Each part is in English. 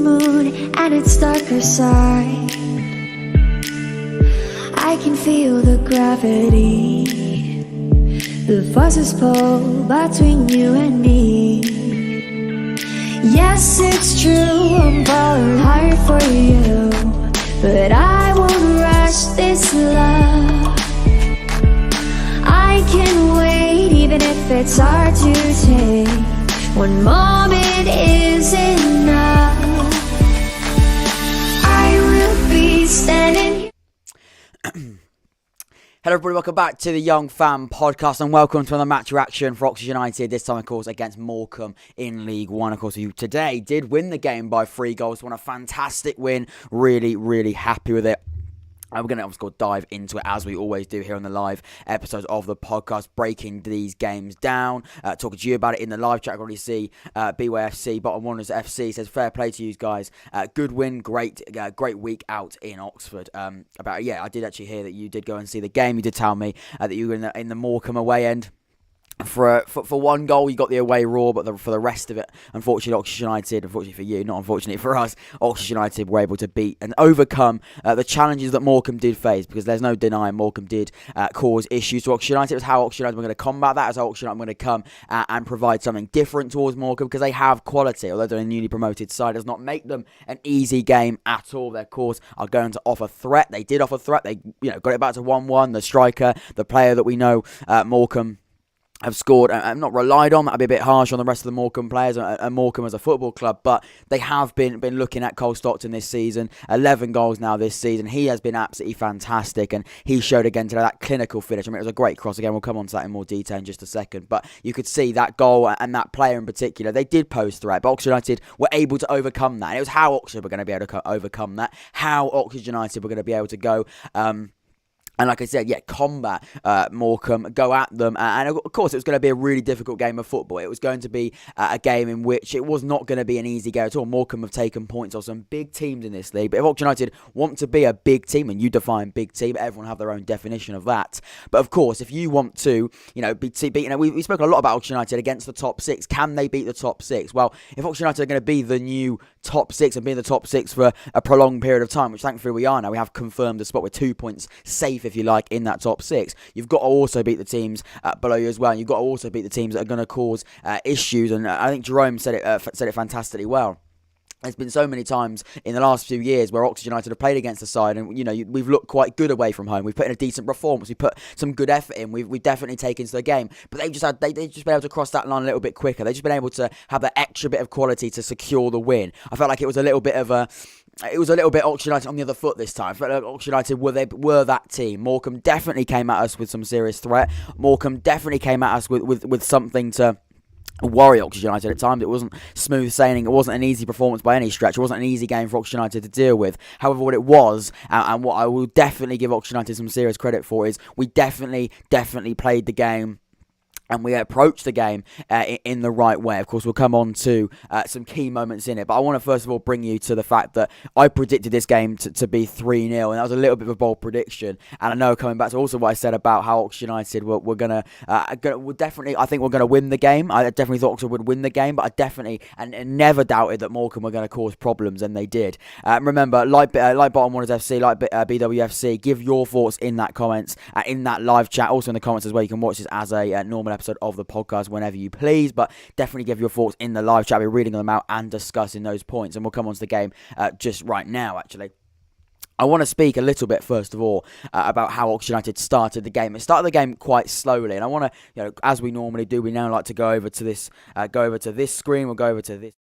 moon and its darker side. I can feel the gravity, the forces pull between you and me. Yes, it's true, I'm falling hard for you, but I won't rush this love. I can wait even if it's hard to take. One moment is enough. I will be standing. Hello everybody, welcome back to the Young Fan Podcast and welcome to another match reaction for Oxford United, this time of course against Morecambe in League One, of course, who today did win the game by 3 goals, won a fantastic win, really happy with it. And we're going to, of course, dive into it as we always do here on the live episodes of the podcast, breaking these games down, talking to you about it in the live chat. I can already see BYFC, Bottom Warners FC says, fair play to you guys. Good win, great week out in Oxford. I did actually hear that you did go and see the game. You did tell me that you were in the Morecambe away end. For one goal, you got the away roar, but for the rest of it, unfortunately, Oxford United, unfortunately for you, not unfortunately for us, Oxford United were able to beat and overcome the challenges that Morecambe did face, because there's no denying Morecambe did cause issues to Oxford United. It was how Oxford United were going to combat that, as how Oxford United were going to come and provide something different towards Morecambe, because they have quality, although they're a newly promoted side. It does not make them an easy game at all. They, of course, are going to offer threat. They did offer threat. They got it back to 1-1. The striker, the player that we know, Morecambe have scored and not relied on. That'd be a bit harsh on the rest of the Morecambe players and Morecambe as a football club, but they have been looking at Cole Stockton this season. 11 goals now this season. He has been absolutely fantastic, and he showed again today that clinical finish. I mean, it was a great cross. Again, we'll come on to that in more detail in just a second, but you could see that goal and that player in particular, they did pose threat, but Oxford United were able to overcome that. And it was how Oxford were going to be able to overcome that, how Oxford United were going to be able to go and like I said, combat Morecambe, go at them. And of course, it was going to be a really difficult game of football. It was going to be a game in which it was not going to be an easy game at all. Morecambe have taken points off some big teams in this league. But if Oxford United want to be a big team, and you define big team, everyone have their own definition of that. But of course, if you want to, we spoke a lot about Oxford United against the top 6. Can they beat the top 6? Well, if Oxford United are going to be the new top 6 and be in the top 6 for a prolonged period of time, which thankfully we are now, we have confirmed the spot with 2 points safe, if you like, in that top 6. You've got to also beat the teams below you as well. And you've got to also beat the teams that are going to cause issues. And I think Jerome said it fantastically well. There's been so many times in the last few years where Oxford United have played against the side, and we've looked quite good away from home. We've put in a decent performance. We've put some good effort in. We've definitely taken to the game, but they've just been able to cross that line a little bit quicker. They've just been able to have that extra bit of quality to secure the win. I felt like it was a little bit Oxford United on the other foot this time. I felt like Oxford United were that team. Morecambe definitely came at us with some serious threat. Morecambe definitely came at us with something to worry Oxford United at times. It wasn't smooth sailing. It wasn't an easy performance by any stretch. It wasn't an easy game for Oxford United to deal with. However, what it was, and what I will definitely give Oxford United some serious credit for, is we definitely played the game, and we approached the game in the right way. Of course, we'll come on to some key moments in it. But I want to first of all bring you to the fact that I predicted this game to be 3-0. And that was a little bit of a bold prediction. And I know, coming back to also what I said about how Oxford United were going to... I think we're going to win the game. I definitely thought Oxford would win the game. But I definitely and never doubted that Morecambe were going to cause problems. And they did. Remember, like Bottom Warners FC, like BWFC, give your thoughts in that comments, in that live chat. Also in the comments as well. You can watch this as a normal episode of the podcast whenever you please, but definitely give your thoughts in the live chat. I'll be reading them out and discussing those points, and we'll come on to the game just right now. Actually, I want to speak a little bit first of all about how Oxford United started the game. It started the game quite slowly, and I want to, as we normally do, we now like to go over to this screen. We'll go over to this.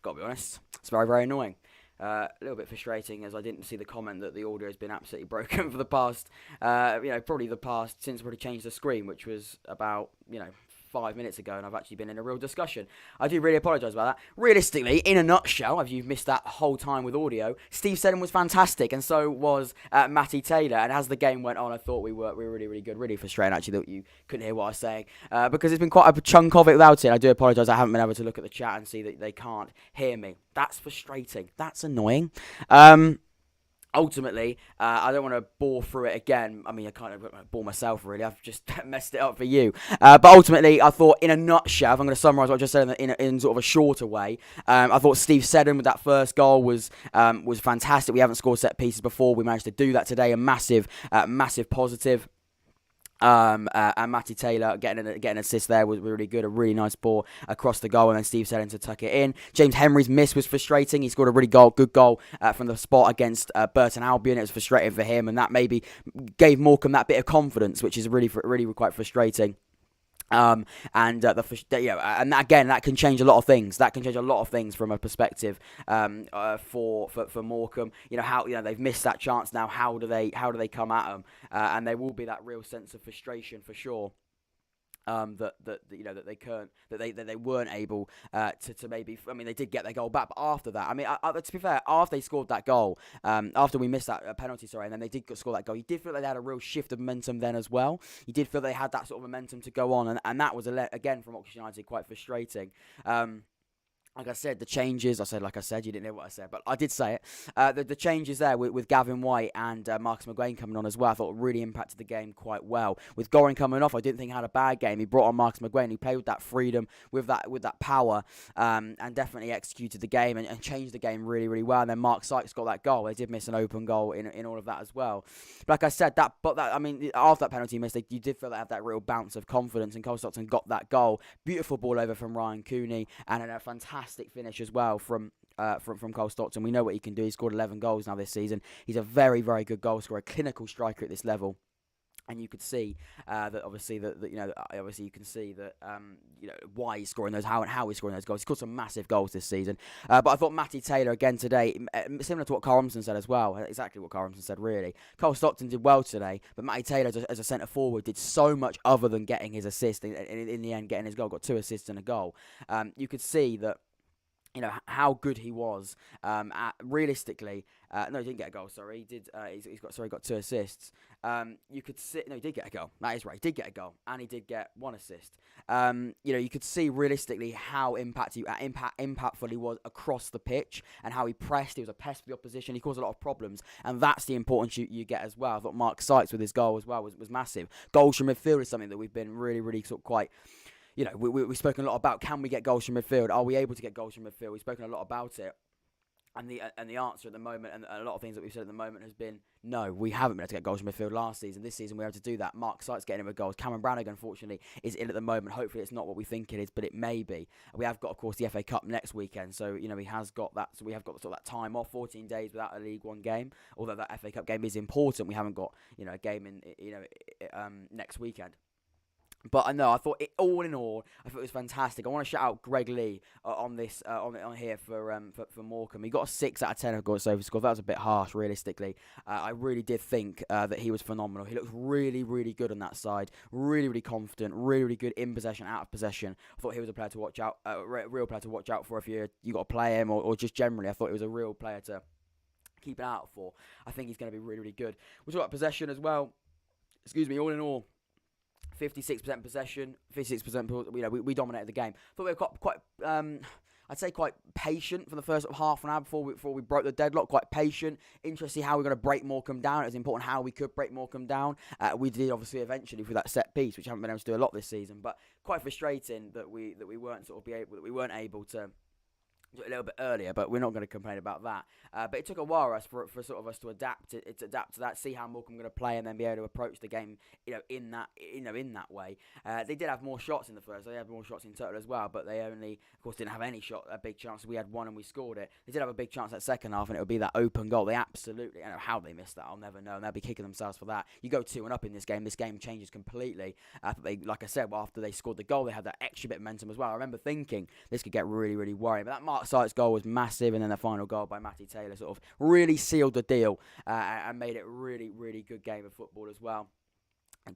got to be honest, it's very, very annoying. A little bit frustrating as I didn't see the comment that the audio has been absolutely broken for the past, probably the past since we changed the screen, which was about, 5 minutes ago, and I've actually been in a real discussion. I do really apologise about that. Realistically, in a nutshell, if you've missed that whole time with audio, Steve Seddon was fantastic, and so was Matty Taylor. And as the game went on, I thought we were really, really good. Really frustrating, actually, that you couldn't hear what I was saying, because it's been quite a chunk of it without it. I do apologise. I haven't been able to look at the chat and see that they can't hear me. That's frustrating. That's annoying. Ultimately, I don't want to bore through it again. I mean, I kind of bore myself, really. I've just messed it up for you. But ultimately, I thought, in a nutshell, if I'm going to summarise what I just said in sort of a shorter way, I thought Steve Seddon with that first goal was fantastic. We haven't scored set pieces before. We managed to do that today. A massive positive. And Matty Taylor getting an assist there was really good. A really nice ball across the goal, and then Steve Seddon to tuck it in. James Henry's miss was frustrating. He scored a really good goal from the spot against Burton Albion. It was frustrating for him, and that maybe gave Morecambe that bit of confidence, which is really quite frustrating. And that can change a lot of things. That can change a lot of things from a perspective for Morecambe. How they've missed that chance now. How do they come at them? And there will be that real sense of frustration for sure. That they weren't able to maybe. I mean, they did get their goal back, but after that, I mean, to be fair, after they scored that goal, after we missed that penalty, and then they did score that goal, you did feel like they had a real shift of momentum then as well. You did feel they had that sort of momentum to go on, and that was again from Oxford United quite frustrating. Like I said, the changes, you didn't hear what I said, but I did say it. The changes there with Gavin White and Marcus McGuane coming on as well, I thought really impacted the game quite well. With Goring coming off, I didn't think he had a bad game. He brought on Marcus McGuane, who played with that freedom, with that power, and definitely executed the game and changed the game really, really well. And then Mark Sykes got that goal. They did miss an open goal in all of that as well. But like I said, after that penalty miss, you did feel they had that real bounce of confidence, and Cole Stockton got that goal. Beautiful ball over from Ryan Cooney, and a fantastic finish as well from Cole Stockton. We know what he can do. He's scored 11 goals now this season. He's a very, very good goal scorer, a clinical striker at this level. And you could see that obviously you can see that why he's scoring those, how he's scoring those goals. He's scored some massive goals this season. But I thought Matty Taylor again today, similar to what Carl Robinson said as well, exactly what Carl Robinson said really. Cole Stockton did well today, but Matty Taylor as a centre forward did so much other than getting his assist. In the end, getting his goal, got 2 assists and a goal. You could see that. How good he was. Realistically, no, he didn't get a goal. Sorry, he did. He's got 2 assists. You could see. No, he did get a goal. That is right. He did get a goal, and he did get 1 assist. You could see realistically how impactful he was across the pitch, and how he pressed. He was a pest for the opposition. He caused a lot of problems, and that's the importance you get as well. I thought Mark Sykes with his goal as well was massive. Goals from midfield is something that we've been really, really sort of quite. We've spoken a lot about, can we get goals from midfield? Are we able to get goals from midfield? We've spoken a lot about it. And the answer at the moment, and a lot of things that we've said at the moment, has been, no, we haven't been able to get goals from midfield last season. This season, we're able to do that. Mark Sykes getting him with goals. Cameron Brannigan, unfortunately, is ill at the moment. Hopefully, it's not what we think it is, but it may be. We have got, of course, the FA Cup next weekend, so, he has got that. So we have got sort of that time off, 14 days without a League One game. Although that FA Cup game is important, we haven't got, a game next weekend. But I know, I thought all in all, I thought it was fantastic. I want to shout out Greg Lee on this on here for Morecambe. He got a 6 out of 10 of goals over score. That was a bit harsh, realistically. I really did think that he was phenomenal. He looked really, really good on that side. Really, really confident. Really, really good in possession, out of possession. I thought he was a player to watch out, real player to watch out for if you got to play him, or just generally. I thought he was a real player to keep an eye out for. I think he's going to be really, really good. We'll talk about possession as well. Excuse me. All in all, 56% possession, 56%. We dominated the game. Thought we were quite. I'd say quite patient for the first half an hour before we broke the deadlock. Quite patient. Interesting how we're going to break Morecambe down. It was important how we could break Morecambe down. We did obviously eventually through that set piece, which I haven't been able to do a lot this season. But quite frustrating that we weren't able to do it a little bit earlier, but we're not going to complain about that. But it took a while for sort of us to adapt to that, see how Morecambe going to play, and then be able to approach the game, in that way. They did have more shots in the first. They had more shots in total as well, but they only, of course, didn't have any a big chance. We had one and we scored it. They did have a big chance that second half, and it would be that open goal. They absolutely, I don't know how they missed that. I'll never know, and they'll be kicking themselves for that. You go 2-up in this game. This game changes completely. Like I said, after they scored the goal, they had that extra bit of momentum as well. I remember thinking this could get really, really worrying. But that Hartside's goal was massive, and then the final goal by Matty Taylor sort of really sealed the deal and made it a really, really good game of football as well.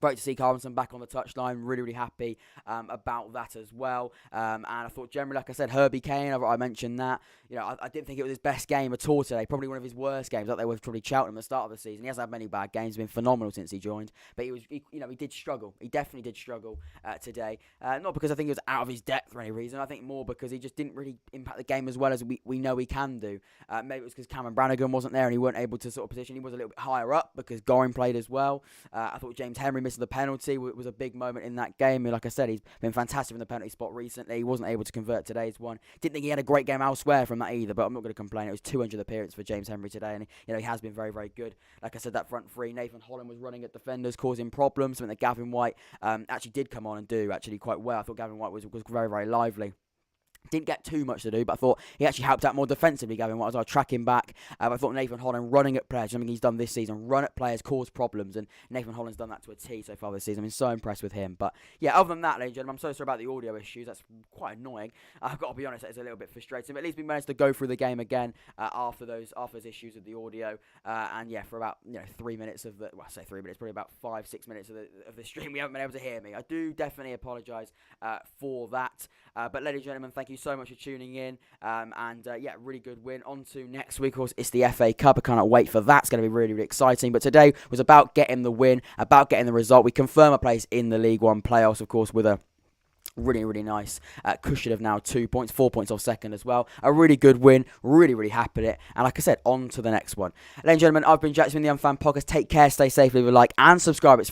Great to see Carlson back on the touchline. Really, really happy about that as well. And I thought generally, like I said, Herbie Kane, I mentioned that. I didn't think it was his best game at all today. Probably one of his worst games. Like they were probably Cheltenham at the start of the season. He hasn't had many bad games. He's been phenomenal since he joined. But he did struggle. He definitely did struggle today. Not because I think he was out of his depth for any reason. I think more because he just didn't really impact the game as well as we know he can do. Maybe it was because Cameron Brannigan wasn't there and he weren't able to sort of position. He was a little bit higher up because Goring played as well. I thought James Henry missing the penalty was a big moment in that game. Like I said, he's been fantastic in the penalty spot recently. He wasn't able to convert today's one. Didn't think he had a great game elsewhere from that either, but I'm not going to complain. It was 200th appearance for James Henry today, and he has been very, very good. Like I said, that front three, Nathan Holland was running at defenders, causing problems. Something that Gavin White actually did come on and do actually quite well. I thought Gavin White was very, very lively. Didn't get too much to do, but I thought he actually helped out more defensively, Gavin White, as I was tracking back. I thought Nathan Holland running at players, something he's done this season, run at players, cause problems, and Nathan Holland's done that to a T so far this season. I've been so impressed with him. But yeah, other than that, ladies and gentlemen, I'm so sorry about the audio issues. That's quite annoying. I've got to be honest, it's a little bit frustrating, but at least we managed to go through the game again after those issues with the audio. And yeah, for about 3 minutes of the, well, I say 3 minutes, probably about 5-6 minutes of the stream, we haven't been able to hear me. I do definitely apologise for that. But ladies and gentlemen, thank you so much for tuning in. Yeah, really good win. On to next week, of course, it's the FA Cup. I cannot wait for that. It's going to be really, really exciting. But today was about getting the win, about getting the result. We confirm a place in the League One playoffs, of course, with a really, really nice cushion of now 2 points, 4 points off second as well. A really good win. Really, really happy with it. And like I said, on to the next one. Ladies and gentlemen, I've been Jack from the Young Fan Podcast. Take care, stay safe, leave a like and subscribe. It's